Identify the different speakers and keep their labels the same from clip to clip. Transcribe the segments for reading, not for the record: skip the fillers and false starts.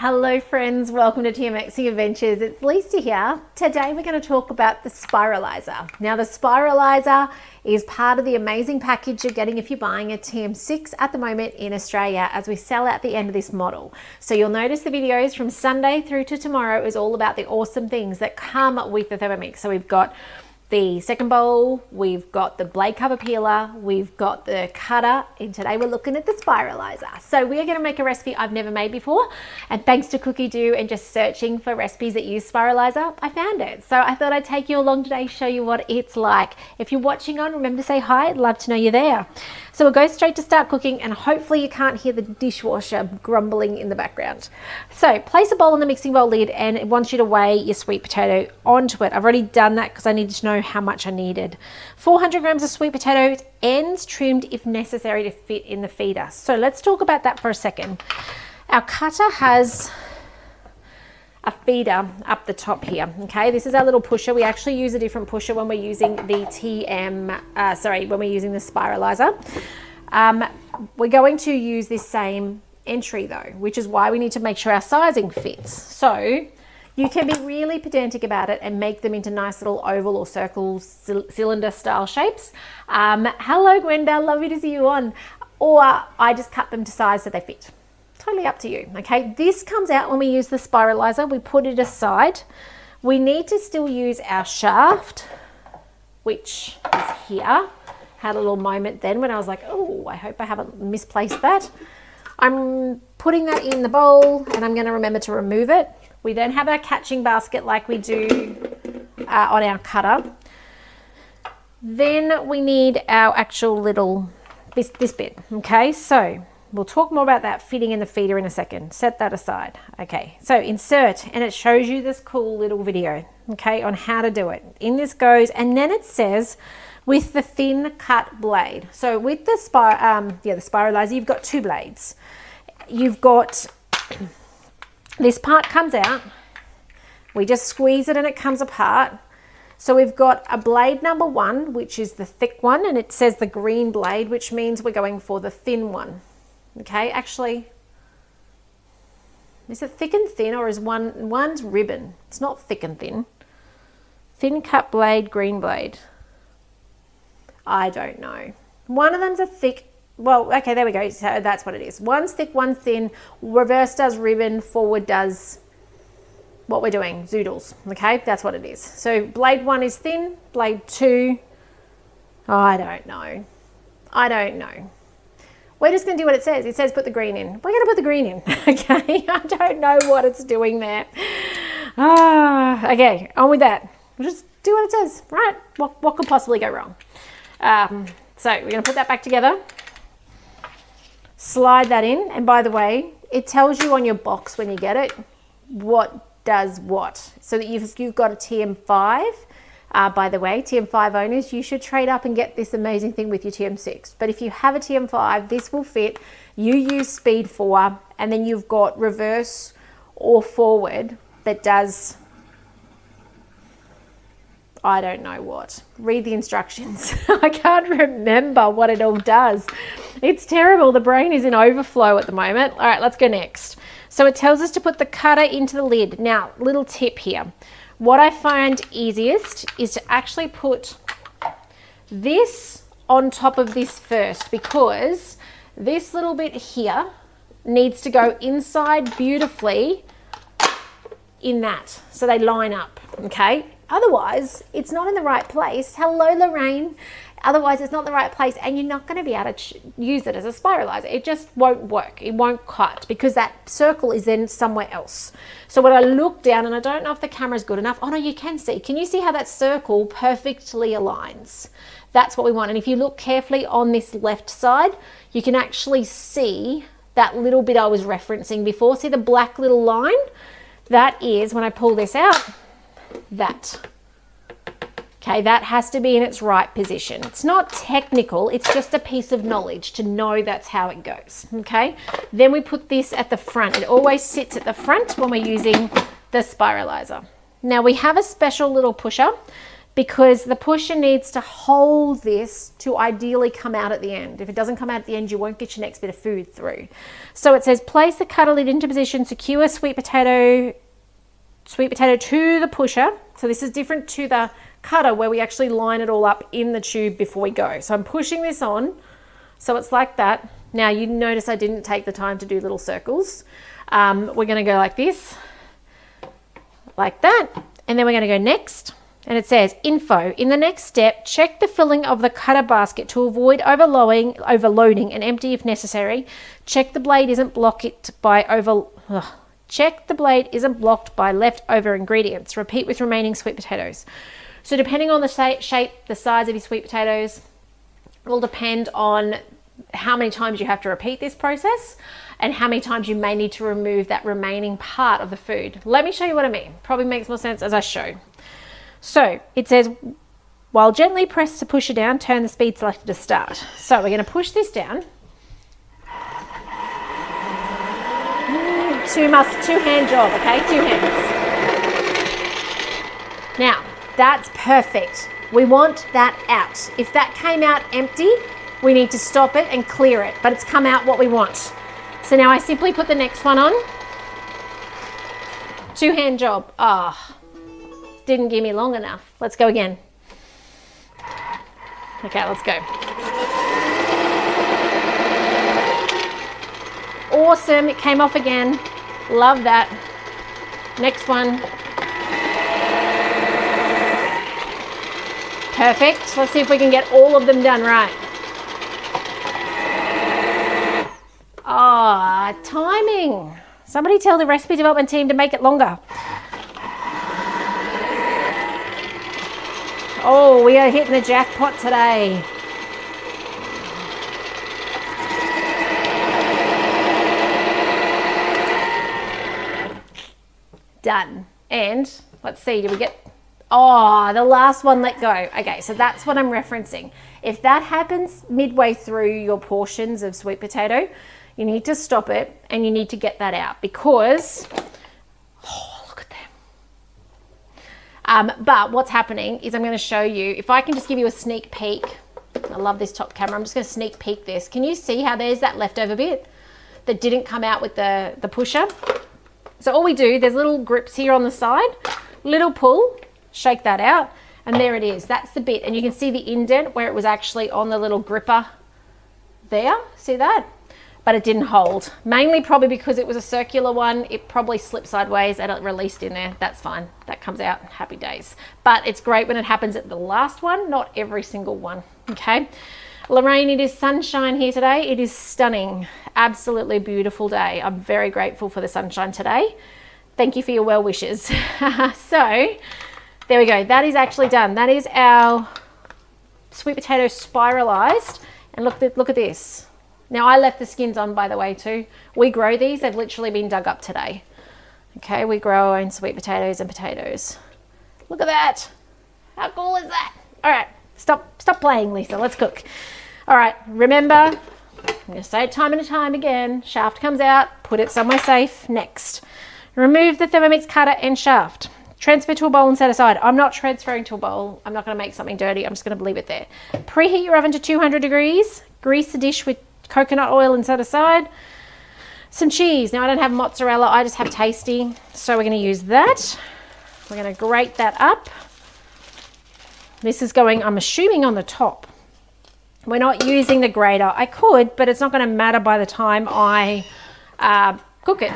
Speaker 1: Hello friends, welcome to TMXing Adventures. It's Lisa here. Today we're going to talk about the Spiralizer. Now the Spiralizer is part of the amazing package you're getting if you're buying a TM6 at the moment in Australia as we sell out the end of this model. So you'll notice the videos from Sunday through to tomorrow is all about the awesome things that come with the Thermomix. So we've got the second bowl, we've got the blade cover peeler, we've got the cutter, and today we're looking at the Spiralizer. So we are going to make a recipe I've never made before, and thanks to Cookidoo and just searching for recipes that use Spiralizer, I found it. So I thought I'd take you along today, show you what it's like. If you're watching on, remember to say hi, I'd love to know you're there. So we'll go straight to start cooking, and hopefully you can't hear the dishwasher grumbling in the background. So place a bowl on the mixing bowl lid, and it wants you to weigh your sweet potato onto it. I've already done that because I needed to know how much I needed. 400 grams of sweet potatoes, ends trimmed if necessary to fit in the feeder. So let's talk about that for a second. Our cutter has a feeder up the top here. Okay, this is our little pusher. We actually use a different pusher when we're using the when we're using the Spiralizer. We're going to use this same entry though, which is why we need to make sure our sizing fits. So you can be really pedantic about it and make them into nice little oval or circle cylinder style shapes. Hello Gwenda, lovely to see you on. Or I just cut them to size so they fit. Totally up to you. Okay, this comes out when we use the Spiralizer. We put it aside. We need to still use our shaft, which is here. Had a little moment then when I was like, oh, I hope I haven't misplaced that. I'm putting that in the bowl and I'm going to remember to remove it. We don't have our catching basket like we do on our cutter. Then we need our actual little, this bit, okay? So we'll talk more about that fitting in the feeder in a second. Set that aside. Okay, so insert, and it shows you this cool little video, okay, on how to do it. In this goes, and then it says with the thin cut blade. So with the Spiralizer, you've got two blades. You've got, this part comes out, we just squeeze it and it comes apart. So we've got a blade number 1, which is the thick one, and it says the green blade, which means we're going for the thin one. Okay, actually, is it thick and thin, or is one's ribbon? It's not thick and thin. Thin cut blade, green blade. I don't know. One of them's a thick. Well, okay, there we go. So that's what it is. One's thick, one's thin. Reverse does ribbon, forward does what we're doing, zoodles. Okay, that's what it is. So blade 1 is thin, blade 2, I don't know. We're just going to do what it says. It says put the green in. We're going to put the green in, okay? I don't know what it's doing there. Okay, on with that. We'll just do what it says, right? What could possibly go wrong? So we're going to put that back together. Slide that in, and by the way, it tells you on your box when you get it what does what, so that you've got a TM5. By the way, TM5 owners, you should trade up and get this amazing thing with your TM6. But if you have a TM5, this will fit. You use speed 4, and then you've got reverse or forward that does, I don't know what. Read the instructions. I can't remember what it all does. It's terrible. The brain is in overflow at the moment. All right, let's go next. So it tells us to put the cutter into the lid. Now, little tip here. What I find easiest is to actually put this on top of this first, because this little bit here needs to go inside beautifully in that, so they line up, okay? Otherwise, it's not in the right place. Hello, Lorraine. Otherwise, it's not the right place, and you're not going to be able to use it as a Spiralizer. It just won't work. It won't cut because that circle is then somewhere else. So when I look down, and I don't know if the camera's good enough. Oh no, you can see. Can you see how that circle perfectly aligns? That's what we want. And if you look carefully on this left side, you can actually see that little bit I was referencing before. See the black little line? That is, when I pull this out, that. Okay, that has to be in its right position. It's not technical, it's just a piece of knowledge to know that's how it goes, okay? Then we put this at the front. It always sits at the front when we're using the Spiralizer. Now we have a special little pusher because the pusher needs to hold this to ideally come out at the end. If it doesn't come out at the end, you won't get your next bit of food through. So it says place the cutter lid into position, secure sweet potato to the pusher. So this is different to the cutter where we actually line it all up in the tube before we go. So I'm pushing this on, so it's like that. Now you notice I didn't take the time to do little circles. We're going to go like this, like that, and then we're going to go next. And it says info, in the next step, check the filling of the cutter basket to avoid overloading and empty if necessary. Check the blade isn't blocked by leftover ingredients. Repeat with remaining sweet potatoes. So depending on the shape, the size of your sweet potatoes, will depend on how many times you have to repeat this process and how many times you may need to remove that remaining part of the food. Let me show you what I mean. Probably makes more sense as I show. So it says, while gently press to push it down, turn the speed selector to start. So we're going to push this down. Two-hand job, okay? 2 hands. Now, that's perfect. We want that out. If that came out empty, we need to stop it and clear it, but it's come out what we want. So now I simply put the next one on. 2-hand job. Didn't give me long enough. Let's go again. Okay, let's go. Awesome, it came off again. Love that. Next one. Perfect. Let's see if we can get all of them done right. Timing. Somebody tell the recipe development team to make it longer. Oh, we are hitting the jackpot today. Done. And let's see, did we get... the last one let go. Okay, so that's what I'm referencing. If that happens midway through your portions of sweet potato, you need to stop it and you need to get that out because... look at them. But what's happening is I'm going to show you, if I can just give you a sneak peek. I love this top camera. I'm just going to sneak peek this. Can you see how there's that leftover bit that didn't come out with the pusher? So all we do, there's little grips here on the side, little pull, shake that out, and there it is. That's the bit, and you can see the indent where it was actually on the little gripper there. See that? But it didn't hold. Mainly probably because it was a circular one. It probably slipped sideways and it released in there. That's fine. That comes out. Happy days. But it's great when it happens at the last one, not every single one. Okay. Lorraine, it is sunshine here today. It is stunning. Absolutely beautiful day. I'm very grateful for the sunshine today. Thank you for your well wishes. So there we go. That is actually done. That is our sweet potato spiralized. And look at this. Now I left the skins on, by the way, too. We grow these. They've literally been dug up today. Okay, we grow our own sweet potatoes and potatoes. Look at that. How cool is that? All right, stop playing, Lisa. Let's cook. All right, remember, I'm going to say it time and time again. Shaft comes out, put it somewhere safe. Next, remove the Thermomix cutter and shaft. Transfer to a bowl and set aside. I'm not transferring to a bowl. I'm not going to make something dirty. I'm just going to leave it there. Preheat your oven to 200 degrees. Grease the dish with coconut oil and set aside. Some cheese. Now I don't have mozzarella, I just have tasty. So we're going to use that. We're going to grate that up. This is going, I'm assuming, on the top. We're not using the grater. I could, but it's not going to matter by the time I cook it.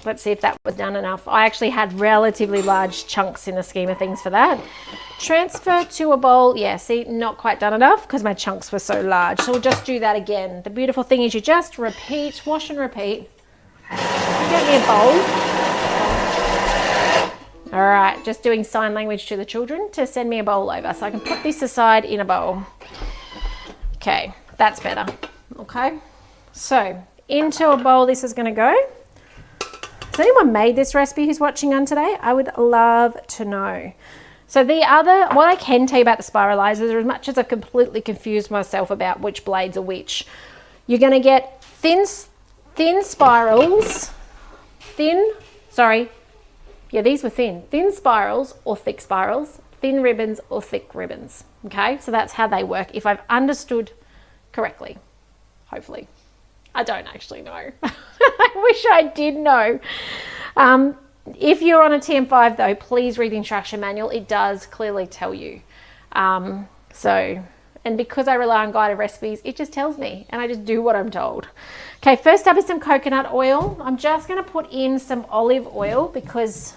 Speaker 1: Let's see if that was done enough. I actually had relatively large chunks in the scheme of things for that. Transfer to a bowl. Yeah, see, not quite done enough because my chunks were so large. So we'll just do that again. The beautiful thing is you just repeat, wash and repeat. Get me a bowl. All right, just doing sign language to the children to send me a bowl over so I can put this aside in a bowl. Okay, that's better. Okay, so into a bowl this is going to go. Has anyone made this recipe who's watching on today? I would love to know. So what I can tell you about the spiralizers, as much as I've completely confused myself about which blades are which, you're going to get thin spirals, Yeah, these were thin spirals or thick spirals, thin ribbons or thick ribbons. Okay, so that's how they work, if I've understood correctly, hopefully. I don't actually know. I wish I did know. If you're on a TM5 though, please read the instruction manual. It does clearly tell you. And because I rely on guided recipes, it just tells me and I just do what I'm told. Okay, first up is some coconut oil. I'm just going to put in some olive oil because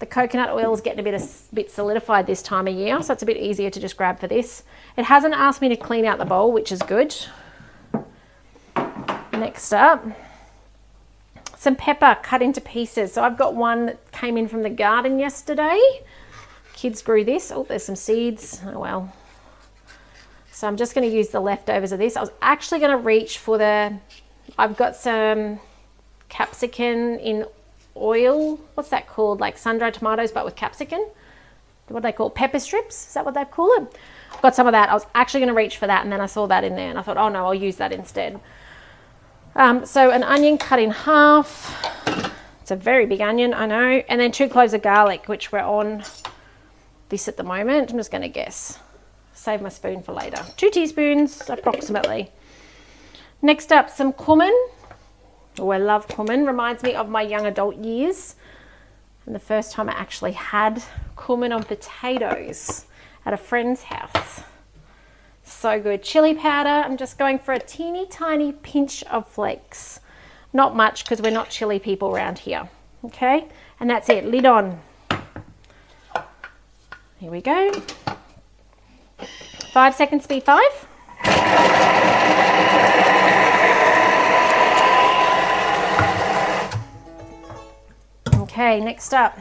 Speaker 1: the coconut oil is getting a bit solidified this time of year, so it's a bit easier to just grab for this. It hasn't asked me to clean out the bowl, which is good. Next up, some pepper cut into pieces. So I've got one that came in from the garden yesterday. Kids grew this. Oh, there's some seeds. Oh well. So I'm just going to use the leftovers of this. I was actually going to reach for I've got some capsicum in oil. What's that called? Like sun-dried tomatoes, but with capsicum. What do they call it? Pepper strips? Is that what they call it? I've got some of that. I was actually going to reach for that, and then I saw that in there, and I thought, oh no, I'll use that instead. So an onion cut in half. It's a very big onion, I know. And then 2 cloves of garlic, which we're on this at the moment. I'm just going to guess. Save my spoon for later. 2 teaspoons approximately. Next up, some cumin. Oh, I love cumin. Reminds me of my young adult years. And the first time I actually had cumin on potatoes at a friend's house. So good. Chili powder. I'm just going for a teeny tiny pinch of flakes. Not much because we're not chili people around here. Okay, and that's it. Lid on. Here we go. 5 seconds, speed 5. Okay, next up.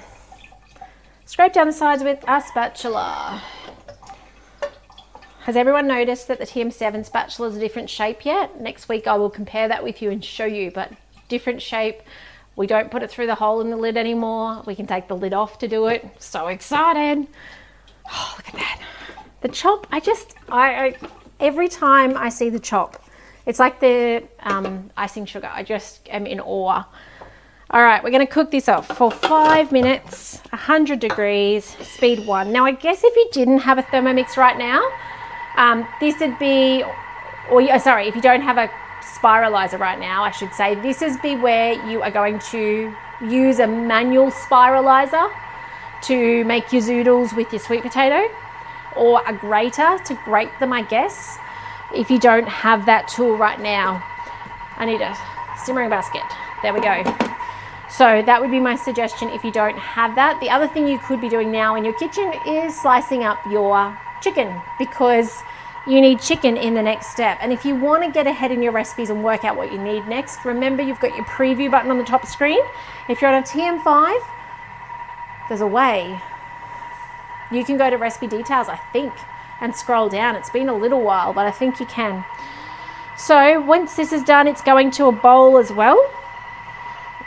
Speaker 1: Scrape down the sides with a spatula. Has everyone noticed that the TM7 spatula is a different shape yet? Next week I will compare that with you and show you, but different shape. We don't put it through the hole in the lid anymore. We can take the lid off to do it. So excited. Oh, look at that. The chop, I every time I see the chop, it's like the icing sugar. I just am in awe. All right, we're going to cook this off for 5 minutes, 100 degrees, speed 1. Now, I guess if you didn't have a Thermomix right now, this would be, sorry, if you don't have a Spiralizer right now, I should say, this is where you are going to use a manual Spiralizer to make your zoodles with your sweet potato, or a grater to grate them, I guess. If you don't have that tool right now, I need a simmering basket. There we go. So that would be my suggestion if you don't have that. The other thing you could be doing now in your kitchen is slicing up your chicken, because you need chicken in the next step. And if you want to get ahead in your recipes and work out what you need next, remember you've got your preview button on the top screen. If you're on a TM5, there's a way. You can go to recipe details, I think, and scroll down. It's been a little while, but I think you can. So once this is done, it's going to a bowl as well.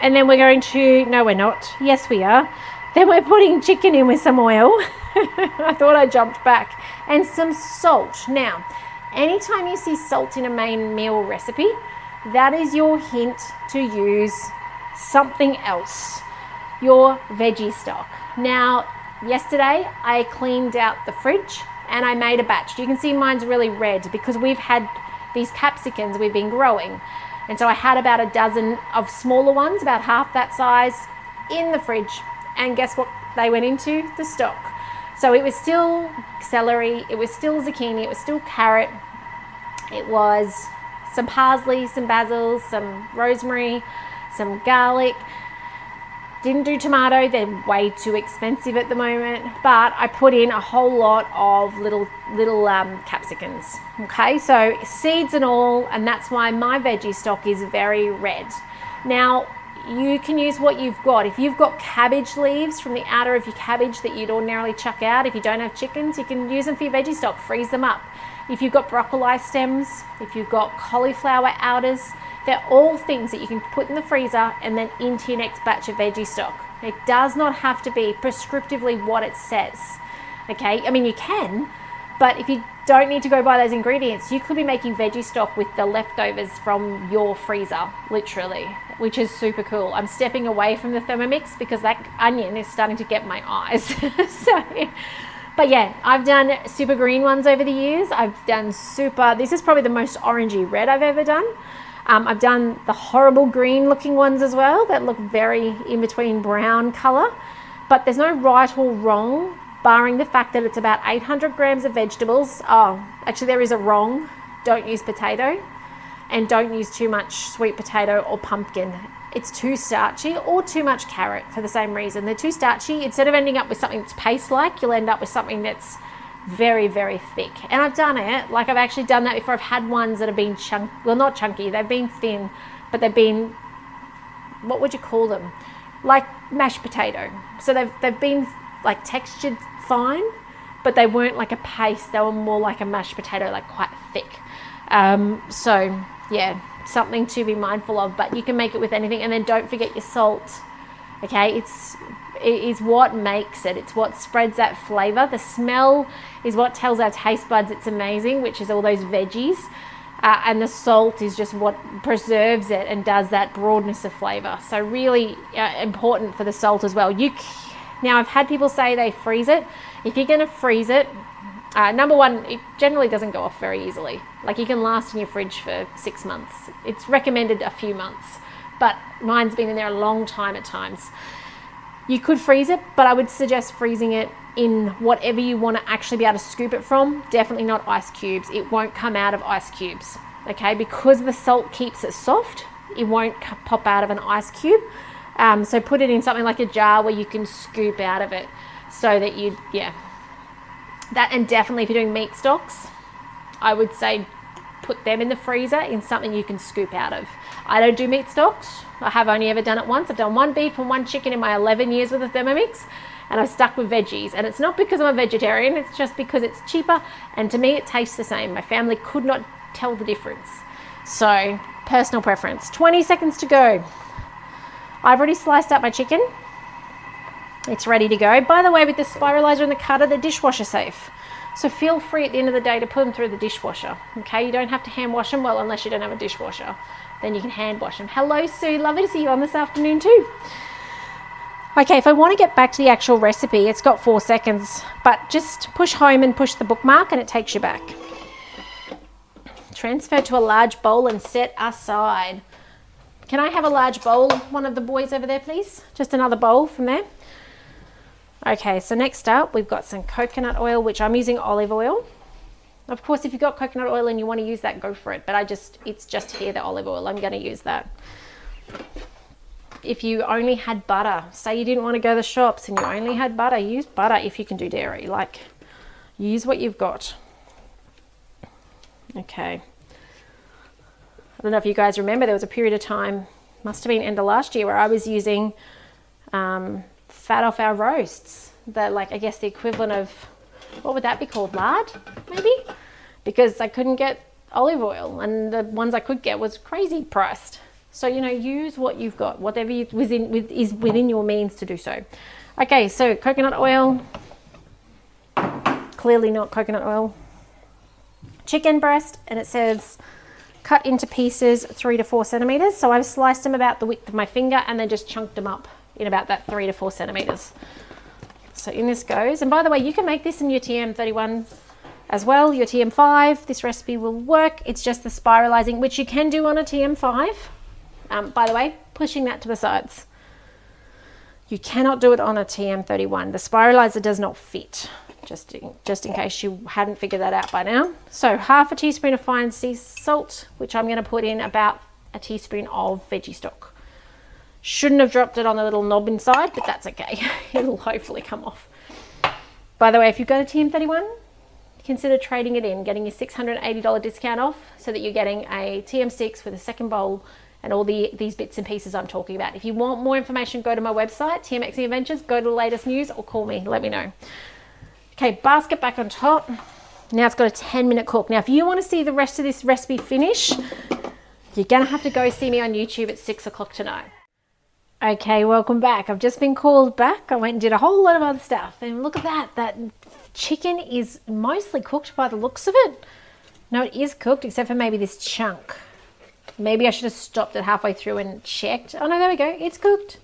Speaker 1: And then we're going to, no we're not, yes we are. Then we're putting chicken in with some oil. I thought I jumped back. And some salt. Now, anytime you see salt in a main meal recipe, that is your hint to use something else. Your veggie stock. Now, yesterday I cleaned out the fridge and I made a batch. You can see mine's really red because we've had these capsicums we've been growing. And so I had about a dozen of smaller ones, about half that size, in the fridge. And guess what they went into? The stock. So it was still celery, it was still zucchini, it was still carrot. It was some parsley, some basil, some rosemary, some garlic. Didn't do tomato, they're way too expensive at the moment, but I put in a whole lot of little capsicums. Okay, so seeds and all, and that's why my veggie stock is very red. Now, you can use what you've got. If you've got cabbage leaves from the outer of your cabbage that you'd ordinarily chuck out, if you don't have chickens, you can use them for your veggie stock, freeze them up. If you've got broccoli stems, if you've got cauliflower outers, they're all things that you can put in the freezer and then into your next batch of veggie stock. It does not have to be prescriptively what it says. Okay, I mean you can, but if you don't need to go buy those ingredients, you could be making veggie stock with the leftovers from your freezer, literally. which is super cool. I'm stepping away from the Thermomix because that onion is starting to get my eyes. But yeah, I've done super green ones over the years. I've done this is probably the most orangey red I've ever done. I've done the horrible green looking ones as well that look very in between brown color. But there's no right or wrong, barring the fact that it's about 800 grams of vegetables. Oh, actually there is a wrong. Don't use potato, and don't use too much sweet potato or pumpkin. It's too starchy, or too much carrot for the same reason. They're too starchy. Instead of ending up with something that's paste-like, you'll end up with something that's very, very thick. And I've done it. Like, I've actually done that before. I've had ones that have been not chunky. They've been thin, but they've been, what would you call them? Like mashed potato. So they've been like textured fine, but they weren't like a paste. They were more like a mashed potato, like quite thick. So yeah, something to be mindful of, but you can make it with anything. And then don't forget your salt. Okay, it is what makes it. It's what spreads that flavor. The smell is what tells our taste buds it's amazing, which is all those veggies. And the salt is just what preserves it and does that broadness of flavor. So really important for the salt as well. Now, I've had people say they freeze it. If you're going to freeze it, number one, it generally doesn't go off very easily. Like, you can last in your fridge for 6 months. It's recommended a few months, but mine's been in there a long time at times. You could freeze it, but I would suggest freezing it in whatever you want to actually be able to scoop it from. Definitely not ice cubes. It won't come out of ice cubes, okay? Because the salt keeps it soft, it won't pop out of an ice cube. So put it in something like a jar where you can scoop out of it, so that that. And definitely if you're doing meat stocks, I would say put them in the freezer in something you can scoop out of. I don't do meat stocks. I have only ever done it once. I've done one beef and one chicken in my 11 years with the Thermomix, and I've stuck with veggies. And it's not because I'm a vegetarian, it's just because it's cheaper, and to me it tastes the same. My family could not tell the difference. So, personal preference. 20 seconds to go. I've already sliced up my chicken. It's ready to go. By the way, with the Spiralizer and the cutter, they're dishwasher safe. So feel free at the end of the day to put them through the dishwasher. Okay, you don't have to hand wash them, well, unless you don't have a dishwasher. Then you can hand wash them. Hello, Sue. Lovely to see you on this afternoon too. Okay, if I want to get back to the actual recipe, it's got 4 seconds, but just push home and push the bookmark and it takes you back. Transfer to a large bowl and set aside. Can I have a large bowl, one of the boys over there, please? Just another bowl from there. Okay, so next up, we've got some coconut oil, which I'm using olive oil. Of course, if you've got coconut oil and you want to use that, go for it. But it's just here, the olive oil. I'm going to use that. If you only had butter, say you didn't want to go to the shops and you only had butter, use butter if you can do dairy. Like, use what you've got. Okay. I don't know if you guys remember, there was a period of time, must have been end of last year, where I was using fat off our roasts. I guess the equivalent of, what would that be called? Lard, maybe? Because I couldn't get olive oil, and the ones I could get was crazy priced. So, use what you've got, whatever is within your means to do so. Okay, so coconut oil, clearly not coconut oil. Chicken breast, and it says cut into pieces 3 to 4 centimeters. So I've sliced them about the width of my finger and then just chunked them up in about that 3 to 4 centimeters. So in this goes. And by the way, you can make this in your TM31 as well, your TM5. This recipe will work. It's just the spiralizing, which you can do on a TM5. By the way, pushing that to the sides. You cannot do it on a TM31. The Spiralizer does not fit, just in case you hadn't figured that out by now. So half a teaspoon of fine sea salt, which I'm going to put in about a teaspoon of veggie stock. Shouldn't have dropped it on the little knob inside, but that's okay. It'll hopefully come off. By the way, if you've got a TM31, consider trading it in, getting your $680 discount off so that you're getting a TM6 with a second bowl and all these bits and pieces I'm talking about. If you want more information, go to my website, TMXing Adventures, go to the latest news or call me, let me know. Okay, basket back on top. Now it's got a 10-minute cook. Now, if you want to see the rest of this recipe finish, you're going to have to go see me on YouTube at 6 o'clock tonight. Okay, welcome back. I've just been called back. I went and did a whole lot of other stuff. And look at that. That chicken is mostly cooked by the looks of it. No, it is cooked, except for maybe this chunk. Maybe I should have stopped it halfway through and checked. Oh no, there we go. It's cooked.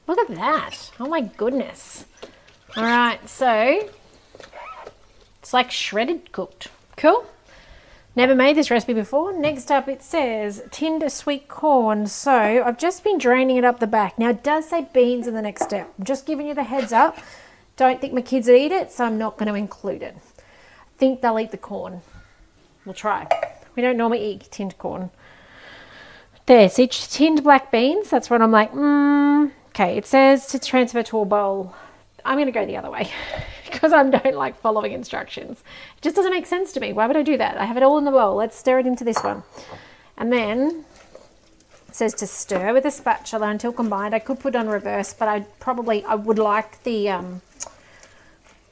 Speaker 1: Look at that. Oh my goodness. All right, so it's like shredded cooked. Cool. Never made this recipe before. Next up it says tinned sweet corn. So I've just been draining it up the back. Now it does say beans in the next step. I'm just giving you the heads up. Don't think my kids would eat it, so I'm not going to include it. I think they'll eat the corn. We'll try. We don't normally eat tinned corn. There, see, tinned black beans. That's what I'm like, okay, it says to transfer to a bowl. I'm going to go the other way because I don't like following instructions. It just doesn't make sense to me. Why would I do that? I have it all in the bowl. Let's stir it into this one. And then it says to stir with a spatula until combined. I could put on reverse, but I would like the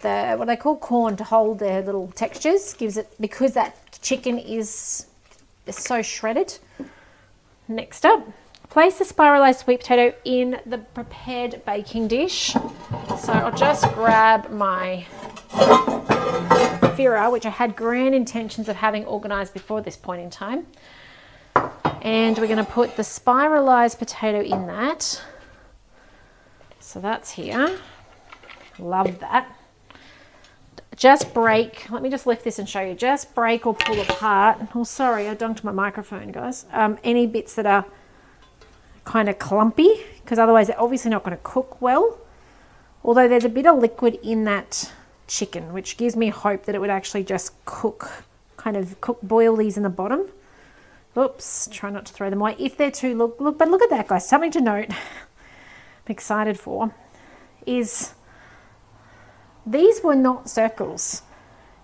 Speaker 1: what they call corn to hold their little textures. Gives it, because that chicken is so shredded. Next up, place the spiralized sweet potato in the prepared baking dish. So I'll just grab my Fira, which I had grand intentions of having organized before this point in time. And we're going to put the spiralized potato in that. So that's here. Love that. Just break, let me just lift this and show you. Just break or pull apart. Oh, sorry, I dunked my microphone, guys. Any bits that are kind of clumpy, because otherwise they're obviously not going to cook well. Although there's a bit of liquid in that chicken, which gives me hope that it would actually just cook, boil these in the bottom. Oops, try not to throw them away. If they're too, but look at that, guys. Something to note, I'm excited for, is these were not circles.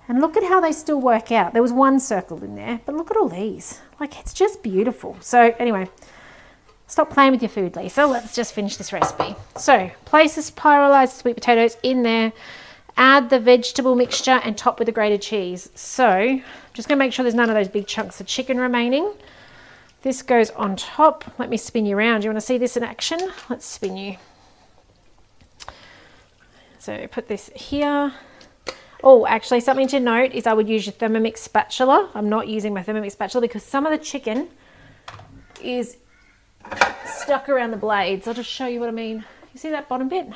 Speaker 1: And look at how they still work out. There was one circle in there, but look at all these. Like, it's just beautiful. So anyway, stop playing with your food, Lisa. Let's just finish this recipe. So place the spiralized sweet potatoes in there. Add the vegetable mixture and top with the grated cheese. So I'm just going to make sure there's none of those big chunks of chicken remaining. This goes on top. Let me spin you around. You want to see this in action? Let's spin you. So put this here. Oh, actually something to note is I would use your Thermomix spatula. I'm not using my Thermomix spatula because some of the chicken is stuck around the blades. I'll just show you what I mean. You see that bottom bit?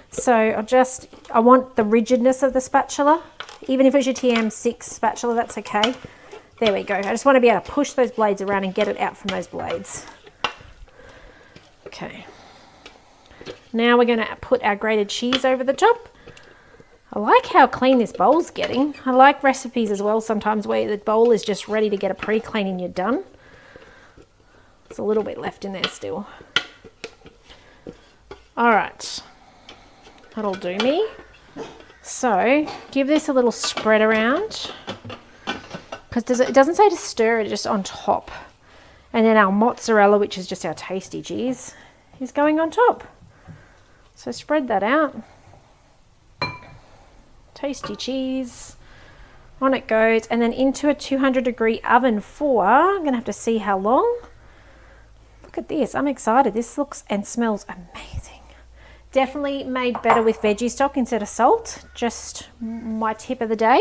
Speaker 1: So I want the rigidness of the spatula. Even if it's your TM6 spatula, that's okay. There we go. I just want to be able to push those blades around and get it out from those blades. Okay. Now we're going to put our grated cheese over the top. I like how clean this bowl's getting. I like recipes as well sometimes where the bowl is just ready to get a pre-clean and you're done. There's a little bit left in there still. All right. That'll do me. So give this a little spread around, because it doesn't say to stir it, just on top. And then our mozzarella, which is just our tasty cheese, is going on top. So spread that out. Tasty cheese. On it goes, and then into a 200-degree oven for, I'm going to have to see how long. Look at this. I'm excited. This looks and smells amazing. Definitely made better with veggie stock instead of salt. Just my tip of the day.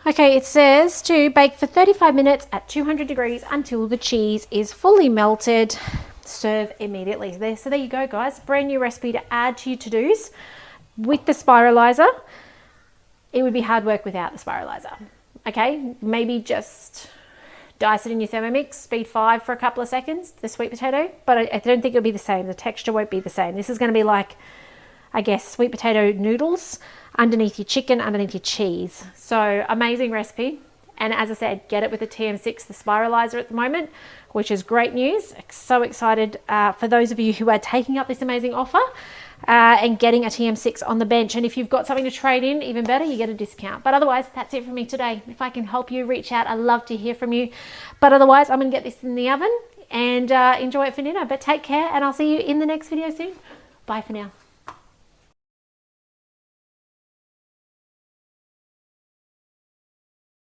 Speaker 1: Okay, it says to bake for 35 minutes at 200 degrees until the cheese is fully melted. Serve immediately. So there you go, guys. Brand new recipe to add to your to-dos with the Spiralizer. It would be hard work without the Spiralizer. Okay, maybe just dice it in your Thermomix, speed 5 for a couple of seconds, the sweet potato, but I don't think it'll be the same. The texture won't be the same. This is going to be like, I guess, sweet potato noodles underneath your chicken, underneath your cheese. So amazing recipe. And as I said, get it with the TM6, the Spiralizer at the moment, which is great news. So excited for those of you who are taking up this amazing offer and getting a TM6 on the bench. And if you've got something to trade in, even better, you get a discount. But otherwise, that's it from me today. If I can help you, reach out. I'd love to hear from you. But otherwise, I'm going to get this in the oven and enjoy it for dinner. But take care, and I'll see you in the next video soon. Bye for now.